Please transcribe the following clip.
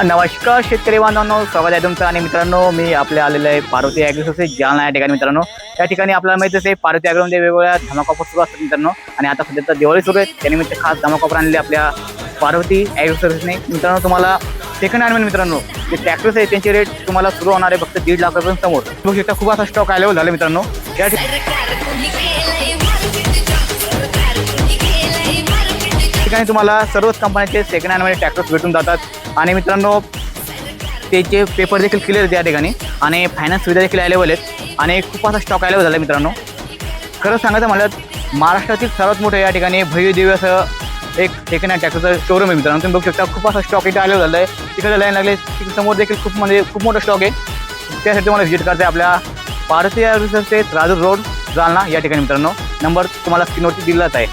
नमस्कार शेतकरी बांधवांनो, स्वागत आहे तुमचं. आणि मित्रांनो, मी आपल्या आलेलं आहे पार्वती ॲग्रोसोसायटी जालना या ठिकाणी. मित्रांनो, या ठिकाणी आपल्याला माहितीच आहे पार्वती ॲग्रोमध्ये वेगवेगळ्या धमाका ऑफर सुरू असतात मित्रांनो. आणि आता सध्या तर दिवाळी सुरू आहे, त्यानिमित्त खास धमाका ऑफर आणलेली आपल्या पार्वती ॲग्रोसोसायटीने. मित्रांनो, तुम्हाला सेकंड हँड मित्रांनो जे ट्रॅक्टर्स आहे त्यांचे रेट तुम्हाला सुरू होणार आहे फक्त 1.5 लाखापर्यंत. बघू शकता खूप असा स्टॉक अवेलेबल झाला मित्रांनो. या ठिकाणी तुम्हाला सर्वच कंपन्यांचे सेकंड हँडमध्ये ट्रॅक्टर्स भेटून जातात. आणि मित्रांनो, त्याचे पेपर देखील क्लिअर आहेत या ठिकाणी आणि फायनान्स सुविधा देखील अवेलेबल आहेत. आणि खूप असा स्टॉक अवेलेबल झाला मित्रांनो. खरं सांगायचं म्हटलं महाराष्ट्रातील सर्वात मोठं या ठिकाणी भव्य दिव्य असं एक सेकंड हँड ट्रॅक्टरचं शोरूम आहे मित्रांनो. तुम्ही बघू शकता खूप असा स्टॉक इथे अवेलेबल झाला आहे. तिकडे लाईन लागले, तिकडे समोर देखील खूप मोठा स्टॉक आहे. त्यासाठी तुम्हाला व्हिजिट करते आपल्या पार्वती ॲग्रोसोसायटी राजूर रोड जालना या ठिकाणी मित्रांनो. नंबर तुम्हाला स्क्रीनवरती दिलाच आहे.